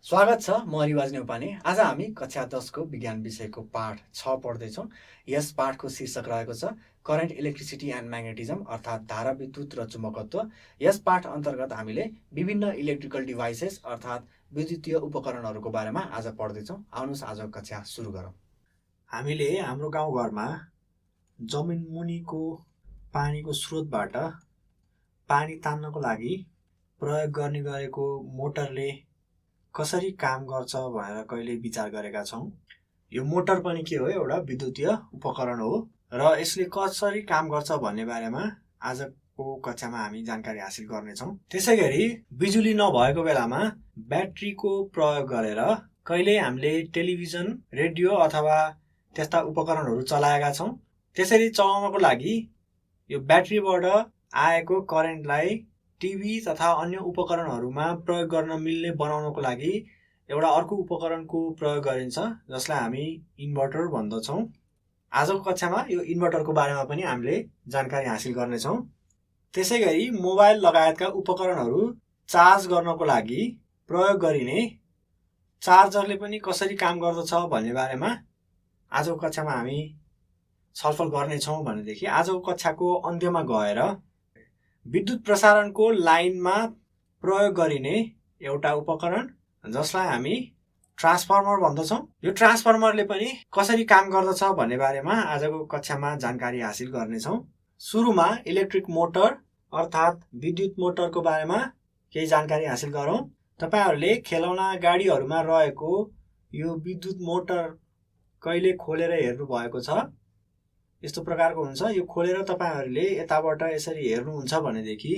स्वागत छ। म रिवाज नेउपाने। आज हामी कक्षा 10 को विज्ञान विषयको पाठ 6 पढ्दैछौँ। यस पाठको शीर्षक रहेको छ करेन्ट इलेक्ट्रिसिटी एन्ड म्याग्नेटिजम अर्थात् धारा विद्युत र चुम्बकत्व। यस पाठ अन्तर्गत हामीले विभिन्न इलेक्ट्रिकल डिभाइसेस अर्थात् विद्युतीय उपकरणहरूको बारेमा आज पढ्दैछौँ। आउनुहोस् आजको कक्षा सुरु गरौँ। हामीले हाम्रो गाउँघरमा जमिन मुनिको पानीको स्रोतबाट पानी तान्नको लागि प्रयोग गर्ने गरेको मोटरले कसरी काम गर्छ भनेर कहिले विचार गरेका छौँ। यो मोटर पनि के हो, एउटा विद्युतीय उपकरण हो र यसले कसरी काम गर्छ भन्ने बारेमा आजको कक्षामा हामी जानकारी हासिल गर्नेछौँ। त्यसैगरी बिजुली नभएको बेलामा ब्याट्रीको प्रयोग गरेर कहिले हामीले टेलिभिजन, रेडियो अथवा त्यस्ता उपकरणहरू चलाएका छौँ। त्यसरी चलाउनको लागि यो ब्याट्रीबाट आएको करेन्टलाई टिभी तथा अन्य उपकरणहरूमा प्रयोग गर्न मिल्ने बनाउनको लागि एउटा अर्को उपकरणको प्रयोग गरिन्छ जसलाई हामी इन्भर्टर भन्दछौँ। आजको कक्षामा यो इन्भर्टरको बारेमा पनि हामीले जानकारी हासिल गर्नेछौँ। त्यसैगरी मोबाइल लगायतका उपकरणहरू चार्ज गर्नको लागि प्रयोग गरिने चार्जरले पनि कसरी काम गर्दछ भन्ने बारेमा आजको कक्षामा हामी छलफल गर्नेछौँ। भनेदेखि आजको कक्षाको अन्त्यमा गएर विद्युत प्रसारणको लाइनमा प्रयोग गरिने एउटा उपकरण जसलाई हामी ट्रान्सफर्मर भन्दछौँ, यो ट्रान्सफर्मरले पनि कसरी काम गर्दछ भन्ने बारेमा आजको कक्षामा जानकारी हासिल गर्नेछौँ। सुरुमा इलेक्ट्रिक मोटर अर्थात् विद्युत मोटरको बारेमा केही जानकारी हासिल गरौँ। तपाईहरूले खेलौना गाडीहरूमा रहेको यो विद्युत मोटर कहिले खोलेर हेर्नु भएको छ? यस्तो प्रकारको हुन्छ। यो खोलेर तपाईहरूले यताबाट यसरी हेर्नुहुन्छ भनेदेखि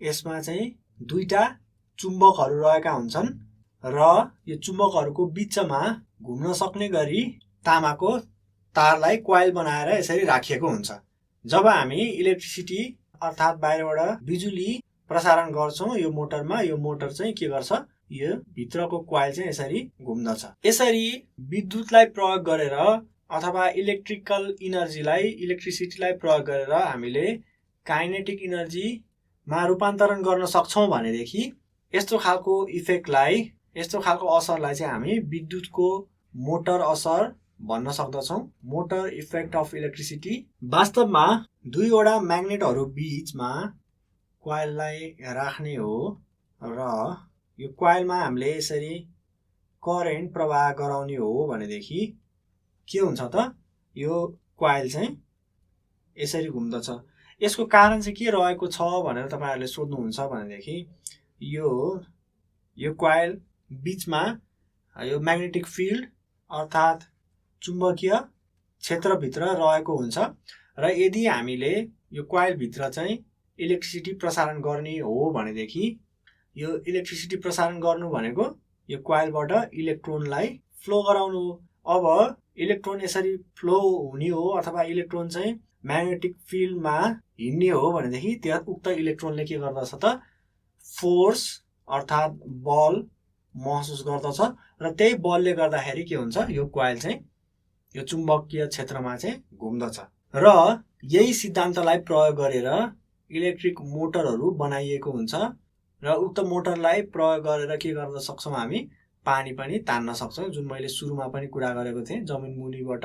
यसमा चाहिँ दुईटा चुम्बकहरू रहेका हुन्छन् र यो चुम्बकहरूको बिचमा घुम्न सक्ने गरी तामाको तारलाई कोइल बनाएर यसरी राखिएको हुन्छ। जब हामी इलेक्ट्रिसिटी अर्थात् बाहिरबाट बिजुली प्रसारण गर्छौँ यो मोटरमा, यो मोटर चाहिँ के गर्छ, यो भित्रको कोइल चाहिँ यसरी घुम्दछ। यसरी विद्युतलाई प्रयोग गरेर अथवा इलेक्ट्रिकल इनर्जीलाई, इलेक्ट्रिसिटीलाई प्रयोग गरेर हामीले काइनेटिक इनर्जीमा रूपान्तरण गर्न सक्छौँ भनेदेखि यस्तो खालको इफेक्टलाई, यस्तो खालको असरलाई चाहिँ हामी विद्युतको मोटर असर भन्न सक्दछौँ। Motor effect of electricity. वास्तवमा दुईवटा म्याग्नेटहरू बीचमा कोइललाई राख्ने हो र यो कोइलमा हामीले यसरी करेन्ट प्रवाह गराउने हो भनेदेखि के हुन्छ त, यो कोइल चाहिँ यसरी घुम्दछ। यसको कारण चाहिँ के रहेको छ भनेर तपाईहरूले सोध्नुहुन्छ भनेदेखि यो कोइल बिचमा यो म्याग्नेटिक फिल्ड अर्थात् चुम्बकीय क्षेत्रभित्र रहेको हुन्छ र यदि हामीले यो कोइलभित्र चाहिँ इलेक्ट्रिसिटी प्रसारण गर्ने हो भनेदेखि यो इलेक्ट्रिसिटी प्रसारण गर्नु भनेको यो कोइलबाट इलेक्ट्रोनलाई फ्लो गराउनु हो। अब इलेक्ट्रोन यसरी फ्लो हुने हो अथवा इलेक्ट्रोन चाहिँ म्याग्नेटिक फिल्डमा हिँड्ने हो भनेदेखि त्यहाँ उक्त इलेक्ट्रोनले के गर्दछ त, फोर्स अर्थात् बल महसुस गर्दछ र त्यही बलले गर्दाखेरि के हुन्छ, यो कोइल चाहिँ यो चुम्बकीय क्षेत्रमा चाहिँ घुम्दछ र यही सिद्धान्तलाई प्रयोग गरेर इलेक्ट्रिक मोटरहरू बनाइएको हुन्छ र उक्त मोटरलाई प्रयोग गरेर के गर्न सक्छौँ, हामी पानी पनि तान्न सक्छौँ। जुन मैले सुरुमा पनि कुरा गरेको थिएँ, जमिन मुनिबाट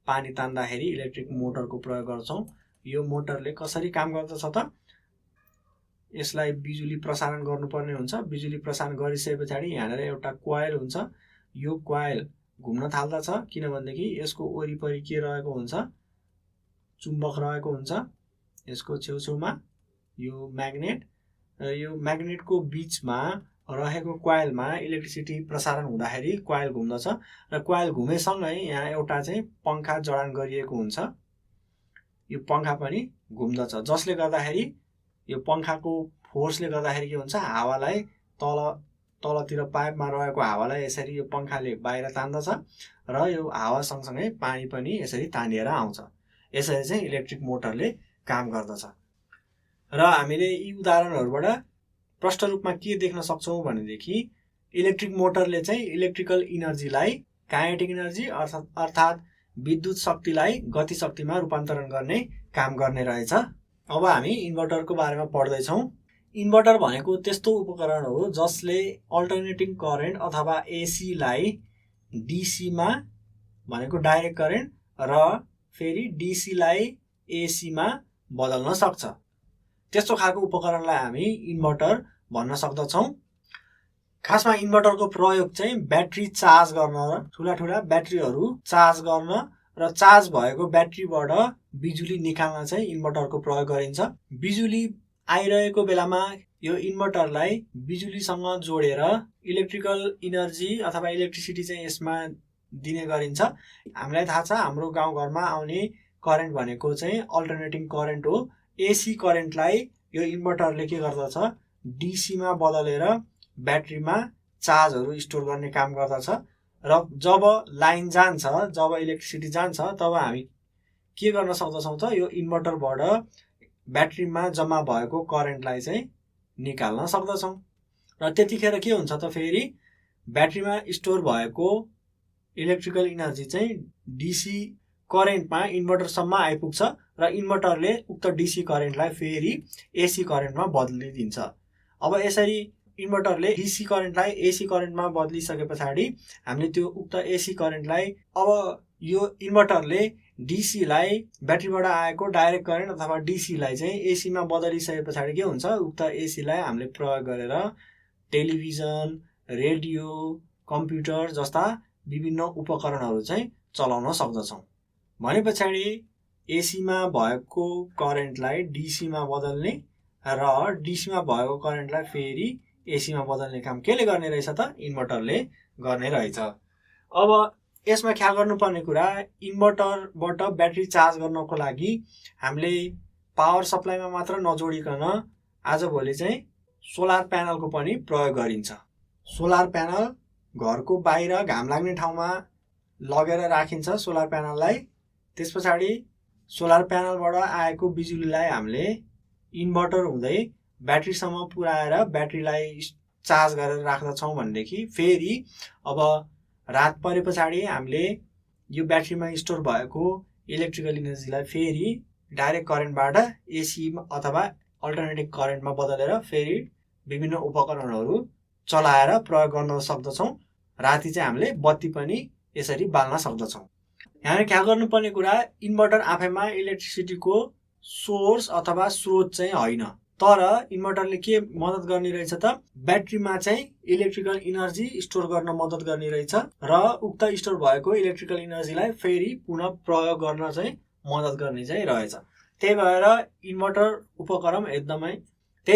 पानी तान्दाखेरि इलेक्ट्रिक मोटरको प्रयोग गर्छौँ। यो मोटरले कसरी काम गर्दछ त, यसलाई बिजुली प्रसारण गर्नुपर्ने हुन्छ। बिजुली प्रसारण गरिसके पछाडि यहाँनिर एउटा कोइल हुन्छ। यो कोइल घुम्न थाल्दछ किनभनेदेखि यसको वरिपरि के रहेको हुन्छ, चुम्बक रहेको हुन्छ। यसको छेउछेउमा यो म्याग्नेट र यो म्याग्नेटको बिचमा रहेको कोइलमा इलेक्ट्रिसिटी प्रसारण हुँदाखेरि कोइल घुम्दछ र कोइल घुमेसँगै यहाँ एउटा चाहिँ पङ्खा जडान गरिएको हुन्छ। यो पङ्खा पनि घुम्दछ जसले गर्दाखेरि यो पङ्खाको फोर्सले गर्दाखेरि के हुन्छ, हावालाई तलतिर पाइपमा रहेको हावालाई यसरी यो पङ्खाले बाहिर तान्दछ र यो हावा सँगसँगै पानी पनि यसरी तानिएर आउँछ। यसरी चाहिँ इलेक्ट्रिक मोटरले काम गर्दछ र हामीले यी उदाहरणहरूबाट प्रष्ट रूपमा के देख्न सक्छौँ भनेदेखि इलेक्ट्रिक मोटरले चाहिँ इलेक्ट्रिकल इनर्जीलाई काइनेटिक इनर्जी अर्थात् विद्युत शक्तिलाई गति शक्तिमा रूपान्तरण गर्ने काम गर्ने रहेछ। अब हामी इन्भर्टरको बारेमा पढ्दैछौँ। इन्भर्टर भनेको त्यस्तो उपकरण हो जसले अल्टरनेटिङ करेन्ट अथवा एसीलाई डीसीमा भनेको डाइरेक्ट करेन्ट र फेरि डीसीलाई एसीमा बदल्न सक्छ। त्यस्तो खालको उपकरणलाई हामी इन्भर्टर भन्न सक्दछौँ। खासमा इन्भर्टरको प्रयोग चाहिँ ब्याट्री चार्ज गर्न र ठुला ब्याट्रीहरू चार्ज गर्न र चार्ज भएको ब्याट्रीबाट बिजुली निकाल्न चाहिँ इन्भर्टरको प्रयोग गरिन्छ। बिजुली आइरहेको बेलामा यो इन्भर्टरलाई बिजुलीसँग जोडेर इलेक्ट्रिकल इनर्जी अथवा इलेक्ट्रिसिटी चाहिँ यसमा दिने गरिन्छ। हामीलाई थाहा छ हाम्रो गाउँघरमा आउने करेन्ट भनेको चाहिँ अल्टरनेटिङ करेन्ट हो। एसी करेन्टलाई यो इन्भर्टरले के गर्दछ, डीसीमा बदलेर ब्याट्रीमा चार्जहरू स्टोर गर्ने काम गर्दछ र जब लाइन जान्छ, जब इलेक्ट्रिसिटी जान्छ, तब हामी के गर्न सक्दछौँ त यो इन्भर्टरबाट ब्याट्रीमा जम्मा भएको करेन्टलाई चाहिँ निकाल्न सक्दछौँ र त्यतिखेर के हुन्छ त फेरि ब्याट्रीमा स्टोर भएको इलेक्ट्रिकल इनर्जी चाहिँ डीसी करेन्टमा इन्भर्टरसम्म आइपुग्छ र इन्भर्टरले उक्त डीसी करेन्टलाई फेरि एसी करेन्टमा बदलिदिन्छ। अब यसरी इन्भर्टरले डीसी करेन्टलाई एसी करेन्टमा बदलिसके पछाडि हामीले त्यो उक्त एसी करेन्टलाई अब यो इन्भर्टरले डीसीलाई ब्याट्रीबाट आएको डाइरेक्ट करेन्ट अथवा डीसीलाई चाहिँ एसीमा बदलिसके पछाडि के हुन्छ, उक्त एसीलाई हामीले प्रयोग गरेर टेलिभिजन, रेडियो, कम्प्युटर जस्ता विभिन्न उपकरणहरू चाहिँ चलाउन सक्दछौँ। भने पछाडि एसीमा भएको करेन्टलाई डीसीमा बदल्ने र डीसीमा भएको करेन्टलाई फेरि एसीमा बदल्ने काम केले गर्ने रहेछ त, इन्भर्टरले गर्ने रहेछ। अब यसमा ख्याल गर्नुपर्ने कुरा, इन्भर्टरबाट ब्याट्री चार्ज गर्नको लागि हामीले पावर सप्लाईमा मात्र नजोडिकन आजभोलि चाहिँ सोलर प्यानलको पनि प्रयोग गरिन्छ। सोलर प्यानल घरको बाहिर घाम लाग्ने ठाउँमा लगेर राखिन्छ सोलर प्यानललाई। त्यस पछाडि सोलर प्यानलबाट आएको बिजुलीलाई हामीले इन्भर्टर हुँदै ब्याट्रीसम्म पुर्याएर ब्याट्रीलाई चार्ज गरेर राख्दछौँ भनेदेखि फेरि अब रात परे पछाडि हामीले यो ब्याट्रीमा स्टोर भएको इलेक्ट्रिकल इनर्जीलाई फेरि डाइरेक्ट करेन्टबाट एसी अथवा अल्टरनेटिभ करेन्टमा बदलेर फेरि विभिन्न उपकरणहरू चलाएर प्रयोग गर्न सक्दछौँ। राति चाहिँ हामीले बत्ती पनि यसरी बाल्न सक्दछौँ। यहाँ ख्याल गर्नुपर्ने कुरा, इन्भर्टर आफैमा इलेक्ट्रिसिटीको सोर्स अथवा स्रोत चाहिँ होइन, तर इन्भर्टरले के मद्दत गर्ने रहेछ त, ब्याट्रीमा चाहिँ इलेक्ट्रिकल इनर्जी स्टोर गर्न मद्दत गर्ने रहेछ र उक्त स्टोर भएको इलेक्ट्रिकल इनर्जीलाई फेरि पुनः प्रयोग गर्न चाहिँ मद्दत गर्ने चाहिँ रहेछ। त्यही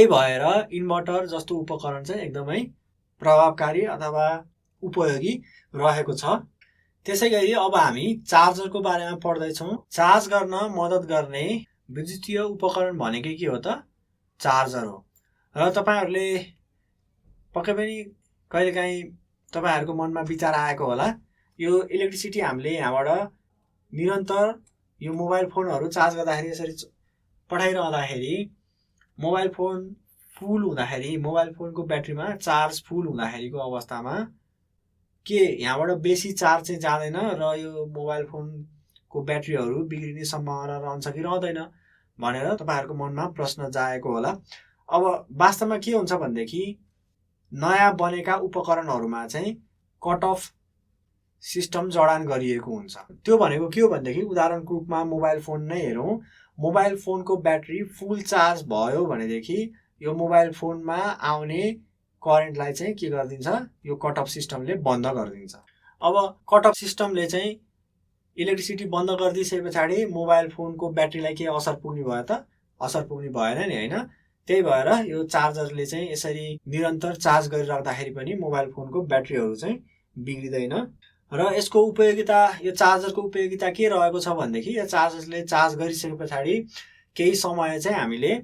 भएर इन्भर्टर जस्तो उपकरण चाहिँ एकदमै प्रभावकारी अथवा उपयोगी रहेको छ। त्यसै गरी अब हामी चार्जरको बारेमा पढ्दैछौँ। चार्ज गर्न मद्दत गर्ने विद्युतीय उपकरण भनेकै के हो त, चार्जर हो। र तपाईहरूले पक्कै पनि कहिलेकाहीँ तपाईँहरूको मनमा विचार आएको होला, यो इलेक्ट्रिसिटी हामीले यहाँबाट निरन्तर यो मोबाइल फोनहरू चार्ज गर्दाखेरि यसरी पठाइरहँदाखेरि मोबाइल फोन फुल हुँदाखेरि, मोबाइल फोनको ब्याट्रीमा चार्ज फुल हुँदाखेरिको अवस्थामा के यहाँबाट बेसी चार्ज चाहिँ जाँदैन र यो मोबाइल फोनको ब्याट्रीहरू बिग्रिने सम्भावना रहन्छ कि रहँदैन भनेर तपाईँहरूको मनमा प्रश्न जाएको होला। अब वास्तवमा के हुन्छ भनेदेखि नयाँ बनेका उपकरणहरूमा चाहिँ कट अफ सिस्टम जडान गरिएको हुन्छ। त्यो भनेको के हो भनेदेखि उदाहरणको रूपमा मोबाइल फोन नै हेरौँ। मोबाइल फोनको ब्याट्री फुल चार्ज भयो भनेदेखि यो मोबाइल फोनमा आउने करेन्टलाई चाहिँ के गरिदिन्छ, यो कट अफ सिस्टमले बन्द गरिदिन्छ। अब कट अफ सिस्टमले चाहिँ इलेक्ट्रिसिटी बन्द गरिदिए पछाडि मोबाइल फोनको ब्याट्रीलाई के असर पुग्ने भयो त, असर पुग्ने भएन नि, होइन। त्यही भएर यो चार्जरले चाहिँ यसरी निरन्तर चार्ज गरिराख्दाखेरि पनि मोबाइल फोनको ब्याट्रीहरू चाहिँ बिग्रिँदैन। र यसको उपयोगिता, यो चार्जरको उपयोगिता के रहेको छ भनेदेखि यो चार्जरले चार्ज गरिसके पछाडि केही समय चाहिँ हामीले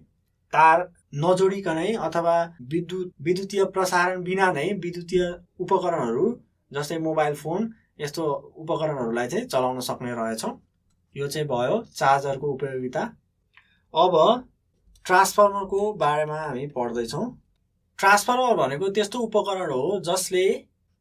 तार नजोडिकनै अथवा विद्युतीय प्रसारण बिना नै विद्युतीय उपकरणहरू जस्तै मोबाइल फोन यस्तो उपकरणहरूलाई चाहिँ चलाउन सक्ने रहेछौँ। यो चाहिँ भयो चार्जरको उपयोगिता। अब ट्रान्सफर्मरको बारेमा हामी पढ्दैछौँ। ट्रान्सफर्मर भनेको त्यस्तो उपकरण हो जसले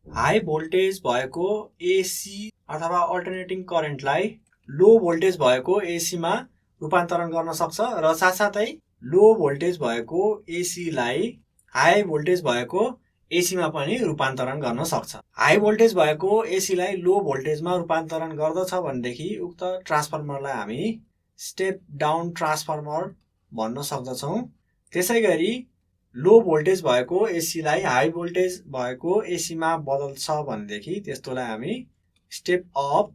हाई भोल्टेज भएको एसी अथवा अल्टरनेटिङ करेन्टलाई लो भोल्टेज भएको एसीमा रूपान्तरण गर्न सक्छ र साथसाथै लो भोल्टेज भएको एसीलाई हाई भोल्टेज भएको एसीमा पनि रूपान्तरण गर्न सक्छ। हाई भोल्टेज भएको एसीलाई लो भोल्टेजमा रूपान्तरण गर्दछ भनेदेखि उक्त ट्रान्सफर्मरलाई हामी स्टेप डाउन ट्रान्सफर्मर भन्न सक्दछौँ। त्यसै गरी लो भोल्टेज भएको एसीलाई हाई भोल्टेज भएको एसीमा बदल्छ भनेदेखि त्यस्तोलाई हामी स्टेप अप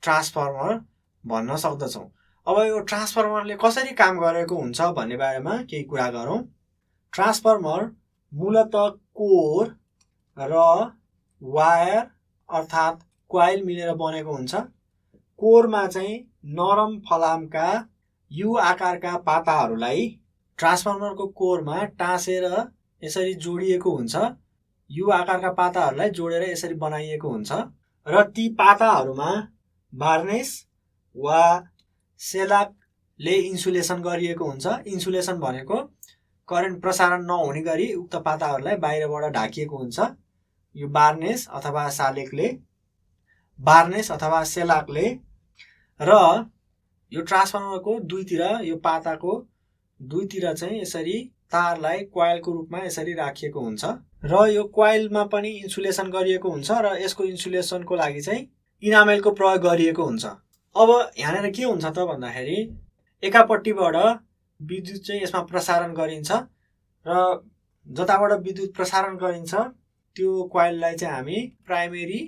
ट्रान्सफर्मर भन्न सक्दछौँ। अब यो ट्रान्सफर्मरले कसरी काम गरेको हुन्छ भन्ने बारेमा केही कुरा गरौँ। ट्रान्सफर्मर मूलतः कोर र वायर अर्थात् कोइल मिलेर बनेको हुन्छ। कोरमा चाहिँ नरम फलामका यु आकारका पाताहरूलाई ट्रान्सफर्मरको कोरमा टाँसेर यसरी जोडिएको हुन्छ। यु आकारका पाताहरूलाई जोडेर यसरी बनाइएको हुन्छ र ती पाताहरूमा वार्निस वा सेलाकले इन्सुलेसन गरिएको हुन्छ। इन्सुलेसन भनेको करेन्ट प्रसारण नहुने गरी उक्त पाताहरूलाई बाहिरबाट ढाकिएको हुन्छ। यो वार्निस अथवा सेलाकले र यो ट्रान्सफर्मरको दुईतिर यो पाताको दुईतिर चाहिँ यसरी तारलाई कोइलको रूपमा यसरी राखिएको हुन्छ र यो कोइलमा पनि इन्सुलेसन गरिएको हुन्छ र यसको इन्सुलेसनको लागि चाहिँ इनामेलको प्रयोग गरिएको हुन्छ। अब यहाँनिर के हुन्छ त भन्दाखेरि एकापट्टिबाट विद्युत चाहिँ यसमा प्रसारण गरिन्छ र जताबाट विद्युत प्रसारण गरिन्छ त्यो कोइललाई चाहिँ हामी प्राइमेरी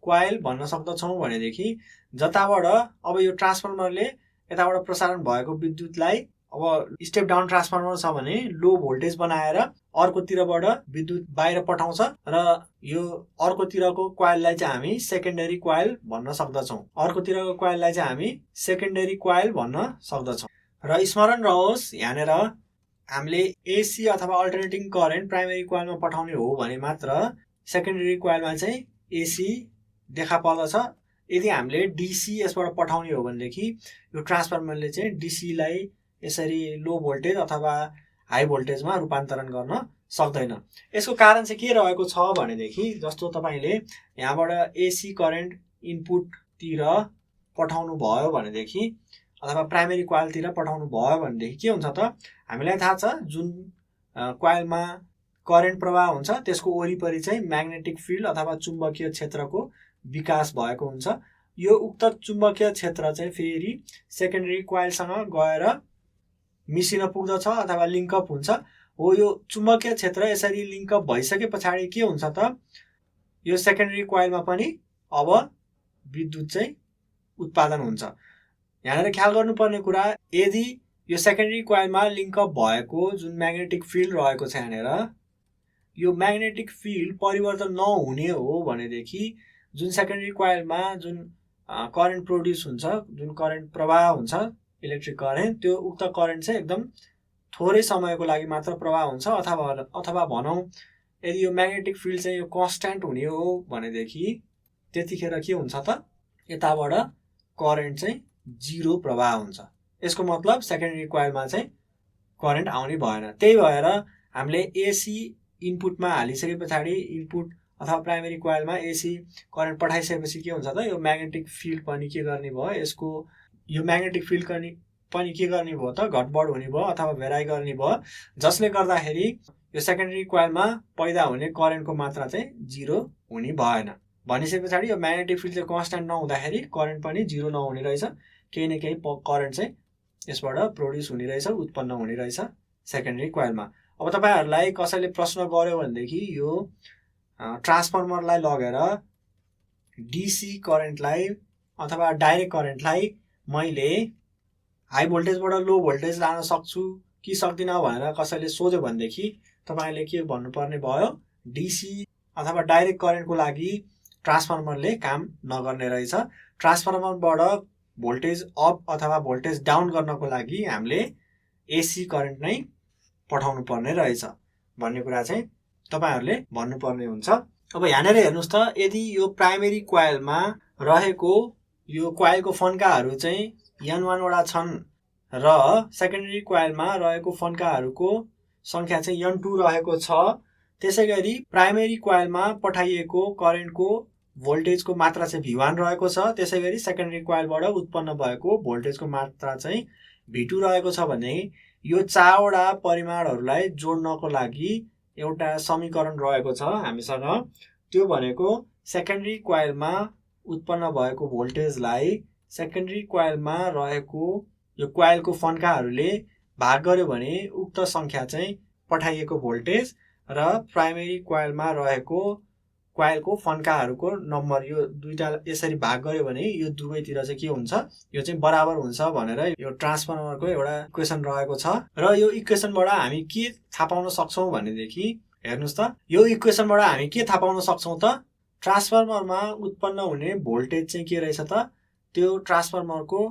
कोइल भन्न सक्दछौँ भनेदेखि जताबाट अब यो ट्रान्सफर्मरले यताबाट प्रसारण भएको विद्युतलाई अब स्टेप डाउन ट्रान्सफर्मर छ भने लो भोल्टेज बनाएर अर्कोतिरबाट विद्युत बाहिर पठाउँछ र यो अर्कोतिरको कोइललाई चाहिँ हामी सेकेन्डरी कोइल भन्न सक्दछौँ। अर्कोतिरको कोइललाई चाहिँ हामी सेकेन्डरी कोइल भन्न सक्दछौँ। र स्मरण रहोस् यहाँनिर हामीले एसी अथवा अल्टरनेटिङ करेन्ट प्राइमेरी कोइलमा पठाउने हो भने मात्र सेकेन्डरी कोइलमा चाहिँ एसी देखा पर्दछ। यदि हामीले डिसी यसबाट पठाउने हो भनेदेखि यो ट्रान्सफर्मरले चाहिँ डिसीलाई यसरी लो भोल्टेज अथवा हाई भोल्टेजमा रूपान्तरण गर्न सक्दैन। यसको कारण चाहिँ के रहेको छ भनेदेखि जस्तो तपाईँले यहाँबाट एसी करेन्ट इनपुटतिर पठाउनु भयो भनेदेखि अथवा प्राइमेरी कोइलतिर पठाउनु भयो भनेदेखि के हुन्छ त हामीलाई थाहा छ जुन कोइलमा करेन्ट प्रवाह हुन्छ त्यसको वरिपरि चाहिँ म्याग्नेटिक फिल्ड अथवा चुम्बकीय क्षेत्रको विकास भएको हुन्छ। यो उक्त चुम्बकीय क्षेत्र चाहिँ फेरि सेकेन्डरी कोइलसँग गएर मिसिन पुग्दछ अथवा लिङ्कअप हुन्छ। हो यो चुम्बकीय क्षेत्र यसरी लिङ्कअप भइसके पछाडि के हुन्छ त यो सेकेन्डरी कोइलमा पनि अब विद्युत चाहिँ उत्पादन हुन्छ। यहाँनिर ख्याल गर्नुपर्ने कुरा यदि यो सेकेन्डरी कोइलमा लिङ्कअप भएको जुन म्याग्नेटिक फिल्ड रहेको छ यहाँनिर यो म्याग्नेटिक फिल्ड परिवर्तन नहुने हो भनेदेखि जुन सेकेन्डरी कोइलमा जुन करेन्ट प्रोड्युस हुन्छ जुन करेन्ट प्रवाह हुन्छ इलेक्ट्रिक करेन्ट त्यो उक्त करेन्ट चाहिँ एकदम थोरै समयको लागि मात्र प्रवाह हुन्छ अथवा भनौँ यदि यो म्याग्नेटिक फिल्ड चाहिँ यो कन्स्ट्यान्ट हुने हो भनेदेखि त्यतिखेर के हुन्छ त यताबाट करेन्ट चाहिँ जिरो प्रवाह हुन्छ। यसको मतलब सेकेन्डरी कोइलमा चाहिँ करेन्ट आउने भएन। त्यही भएर हामीले एसी इनपुटमा हालिसके पछाडि इनपुट अथवा प्राइमेरी कोइलमा एसी करेन्ट पठाइसकेपछि के हुन्छ त यो म्याग्नेटिक फिल्ड पनि के गर्ने भयो यसको यो म्याग्नेटिक फिल्ड पनि के गर्ने भयो त घटबड हुने भयो अथवा भेराइ गर्ने भयो जसले गर्दाखेरि यो सेकेन्डरी कोइलमा पैदा हुने करेन्टको मात्रा चाहिँ जिरो हुने भएन। भनिसके पछाडि यो म्याग्नेटिक फिल्ड चाहिँ कन्स्ट्यान्ट नहुँदाखेरि करेन्ट पनि जिरो नहुने रहेछ। केही न केही करेन्ट चाहिँ यसबाट प्रोड्युस हुने रहेछ उत्पन्न हुने रहेछ सेकेन्डरी कोइलमा। अब तपाईँहरूलाई कसैले प्रश्न गर्यो भनेदेखि यो ट्रान्सफर्मरलाई लगेर डिसी करेन्टलाई अथवा डाइरेक्ट करेन्टलाई मैले हाई भोल्टेजबाट लो भोल्टेज लान सक्छु कि सक्दिनँ भनेर कसैले सोध्यो भनेदेखि तपाईँले के भन्नुपर्ने भयो डिसी अथवा डाइरेक्ट करेन्टको लागि ट्रान्सफर्मरले काम नगर्ने रहेछ। ट्रान्सफर्मरबाट भोल्टेज अप अथवा भोल्टेज डाउन गर्नको लागि हामीले एसी करेन्ट नै पठाउनु पर्ने रहेछ भन्ने कुरा चाहिँ तपाईहरूले भन्नुपर्ने हुन्छ। अब यहाँनिर हेर्नुहोस् त यदि यो प्राइमेरी कोइलमा रहेको यो कोइलको फन्काहरू चाहिँ N1 वटा छन् र सेकेन्डरी कोइलमा रहेको फन्काहरूको संख्या चाहिँ N2 रहेको छ। त्यसै गरी प्राइमेरी कोइलमा पठाइएको करेन्टको भोल्टेजको मात्रा चाहिँ V1 रहेको छ। त्यसै गरी सेकेन्डरी कोइलबाट उत्पन्न भएको भोल्टेजको मात्रा चाहिँ V2 रहेको छ भने यो 4 वटा परिमाणहरूलाई जोड्नको लागि एउटा समीकरण रहेको छ हामीसँग। त्यो भनेको सेकेन्डरी कोइलमा उत्पन्न भएको भोल्टेजलाई सेकेन्डरी कोइलमा रहेको यो कोइलको फन्काहरूले भाग गर्यो भने उक्त संख्या चाहिँ पठाइएको भोल्टेज र प्राइमेरी कोइलमा रहेको कोइलको फन्काहरूको नम्बर, यो दुईटा यसरी भाग गर्यो भने यो दुवैतिर चाहिँ के हुन्छ, यो चाहिँ बराबर हुन्छ भनेर यो ट्रान्सफर्मरको एउटा इक्वेसन रहेको छ। र यो इक्वेसनबाट हामी के थाहा पाउन सक्छौँ भनेदेखि हेर्नुहोस् त, यो इक्वेसनबाट हामी के थाहा पाउन सक्छौँ त, ट्रान्सफर्मरमा उत्पन्न हुने भोल्टेज चाहिँ के रहेछ त, त्यो ट्रान्सफर्मरको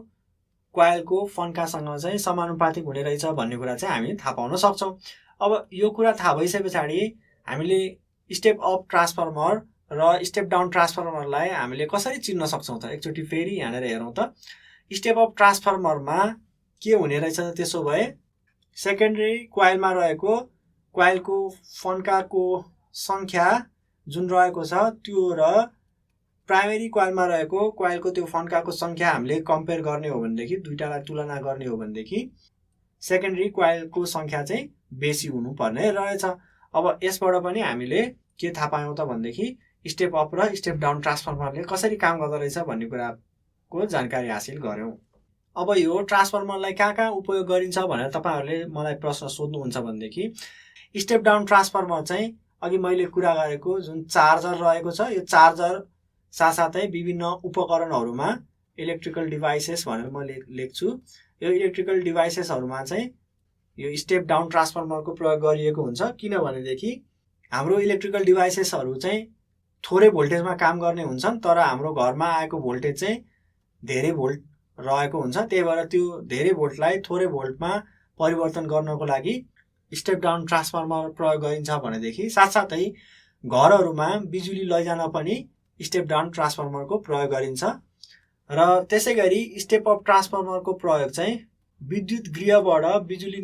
कोइलको फन्कासँग चाहिँ समानुपातिक हुने रहेछ भन्ने कुरा चाहिँ हामी थाहा पाउन सक्छौँ। अब यो कुरा थाहा भइसके पछाडि हामीले स्टेप अप ट्रान्सफर्मर र स्टेप डाउन ट्रान्सफर्मरलाई हामीले कसरी चिन्न सक्छौँ त, एकचोटि फेरि यहाँनिर हेरौँ त। स्टेप अप ट्रान्सफर्मरमा के हुने रहेछ त, त्यसो भए सेकेन्डरी कोइलमा रहेको कोइलको फन्काको सङ्ख्या जुन रहेको छ त्यो र प्राइमेरी कोइलमा रहेको कोइलको त्यो फन्काको सङ्ख्या हामीले कम्पेयर गर्ने हो भनेदेखि, दुईटालाई तुलना गर्ने हो भनेदेखि सेकेन्डरी कोइलको सङ्ख्या चाहिँ बेसी हुनुपर्ने रहेछ। अब यसबाट पनि हामीले के थाहा पायौँ त भनेदेखि स्टेप अप र स्टेप डाउन ट्रान्सफर्मरले कसरी काम गर्दो रहेछ भन्ने कुराको जानकारी हासिल गऱ्यौँ। अब यो ट्रान्सफर्मरलाई कहाँ उपयोग गरिन्छ भनेर तपाईँहरूले मलाई प्रश्न सोध्नुहुन्छ भनेदेखि, स्टेप डाउन ट्रान्सफर्मर चाहिँ अघि मैले कुरा गरेको जुन चार्जर रहेको छ, यो चार्जर साथसाथै विभिन्न उपकरणहरूमा इलेक्ट्रिकल डिभाइसेस भनेर म लेख्छु, यो इलेक्ट्रिकल डिभाइसेसहरूमा चाहिँ यो स्टेप डाउन ट्रान्सफर्मरको प्रयोग गरिएको हुन्छ। किनभनेदेखि हाम्रो इलेक्ट्रिकल डिभाइसेसहरू चाहिँ थोरै भोल्टेजमा काम गर्ने हुन्छन्, तर हाम्रो घरमा आएको भोल्टेज चाहिँ धेरै भोल्ट रहेको हुन्छ। त्यही भएर त्यो धेरै भोल्टलाई थोरै भोल्टमा परिवर्तन गर्नको लागि स्टेप डाउन ट्रान्सफर्मर प्रयोग गरिन्छ भनेदेखि, साथसाथै घरहरूमा बिजुली लैजान पनि स्टेप डाउन ट्रान्सफर्मरको प्रयोग गरिन्छ। र त्यसै गरी स्टेप अप ट्रान्सफर्मरको प्रयोग चाहिँ विद्युत गृहबाट बिजुली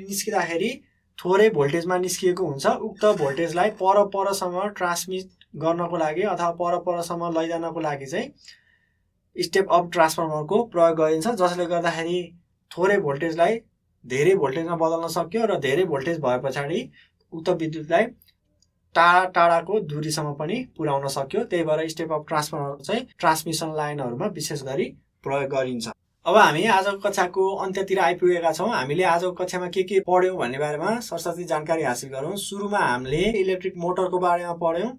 निस्किँदाखेरि थोरै भोल्टेजमा निस्किएको हुन्छ। उक्त भोल्टेजलाई परसम्म ट्रान्समिट गर्नको लागि अथवा परसम्म लैजानको लागि चाहिँ स्टेप अप ट्रान्सफर्मरको प्रयोग गरिन्छ, जसले गर्दाखेरि थोरै भोल्टेजलाई धेरै भोल्टेजमा बदल्न सक्यो र धेरै भोल्टेज भए पछाडि उक्त विद्युतलाई टाढाको दूरीसम्म पनि पुर्याउन सक्यो। त्यही भएर स्टेप अप ट्रान्सफर्मर चाहिँ ट्रान्समिसन लाइनहरूमा विशेष गरी प्रयोग गरिन्छ। अब हामी आजको कक्षाको अन्त्यतिर आइपुगेका छौँ। हामीले आजको कक्षामा के पढ्यौँ भन्ने बारेमा सरसर्ती जानकारी हासिल गरौँ। सुरुमा हामीले इलेक्ट्रिक मोटरको बारेमा पढ्यौँ।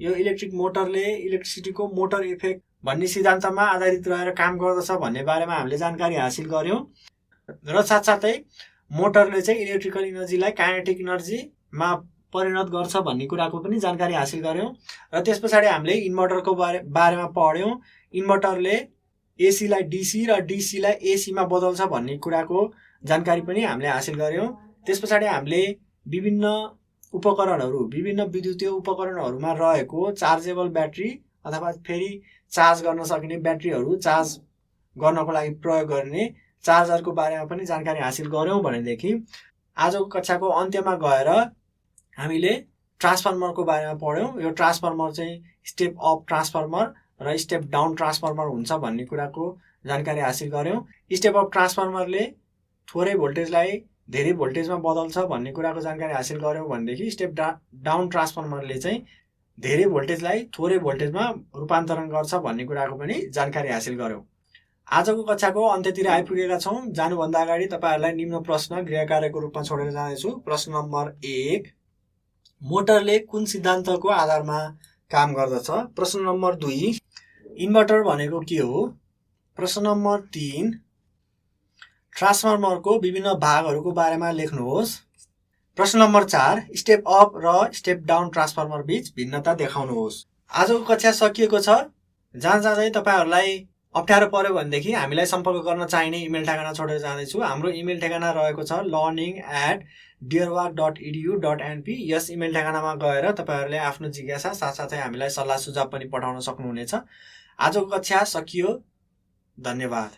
यो इलेक्ट्रिक मोटरले इलेक्ट्रिसिटीको मोटर इफेक्ट भन्ने सिद्धान्तमा आधारित रहेर काम गर्दछ भन्ने बारेमा हामीले जानकारी हासिल गऱ्यौँ। र साथसाथै मोटरले चाहिँ इलेक्ट्रिकल इनर्जीलाई काइनेटिक इनर्जीमा परिणत गर्छ भन्ने कुराको पनि जानकारी हासिल गऱ्यौँ। र त्यस पछाडि हामीले इन्भर्टरको बारेमा पढ्यौँ। इन्भर्टरले एसीलाई डीसी र डीसीलाई एसीमा बदल्छ भन्ने कुराको जानकारी पनि हामीले हासिल गऱ्यौँ। त्यस पछाडि हामीले विभिन्न विद्युतीय उपकरणहरूमा रहेको चार्जेबल ब्याट्री अथवा फेरि चार्ज गर्न सकिने ब्याट्रीहरू चार्ज गर्नको लागि प्रयोग गर्ने चार्जरको बारेमा पनि जानकारी हासिल गऱ्यौँ भनेदेखि आजको कक्षाको अन्त्यमा गएर हामीले ट्रान्सफर्मरको बारेमा पढ्यौँ। यो ट्रान्सफर्मर चाहिँ स्टेप अप ट्रान्सफर्मर र स्टेप डाउन ट्रान्सफर्मर हुन्छ भन्ने कुराको जानकारी हासिल गऱ्यौँ। स्टेप अप ट्रान्सफर्मरले थोरै भोल्टेजलाई धेरै भोल्टेजमा बदल्छ भन्ने कुराको जानकारी हासिल गऱ्यौँ भनेदेखि स्टेप डाउन ट्रान्सफर्मरले चाहिँ धेरै भोल्टेजलाई थोरै भोल्टेजमा रूपान्तरण गर्छ भन्ने कुराको पनि जानकारी हासिल गऱ्यौँ। आजको कक्षाको अन्त्यतिर आइपुगेका छौँ। जानुभन्दा अगाडि तपाईँहरूलाई निम्न प्रश्न गृह कार्यको रूपमा छोडेर जाँदैछु। प्रश्न नम्बर 1, मोटरले कुन सिद्धान्तको आधारमा काम गर्दछ? प्रश्न नम्बर 2, इन्भर्टर भनेको के हो? प्रश्न नम्बर 3, ट्रान्सफर्मरको विभिन्न भागहरूको बारेमा लेख्नुहोस्। प्रश्न नम्बर 4, स्टेप अप र स्टेप डाउन ट्रान्सफर्मर बीच भिन्नता देखाउनुहोस्। आजको कक्षा सकिएको छ। जहाँ तपाईँहरूलाई अप्ठ्यारो पर्यो भनेदेखि हामीलाई सम्पर्क गर्न चाहिने इमेल ठेगाना छोडेर जाँदैछु। हाम्रो इमेल ठेगाना रहेको छ learning@dearwork.edu.np। यस इमेल ठेगानामा गएर तपाईँहरूले आफ्नो जिज्ञासा साथसाथै हामीलाई सल्लाह सुझाव पनि पठाउन सक्नुहुनेछ। आजको कक्षा सकियो। धन्यवाद।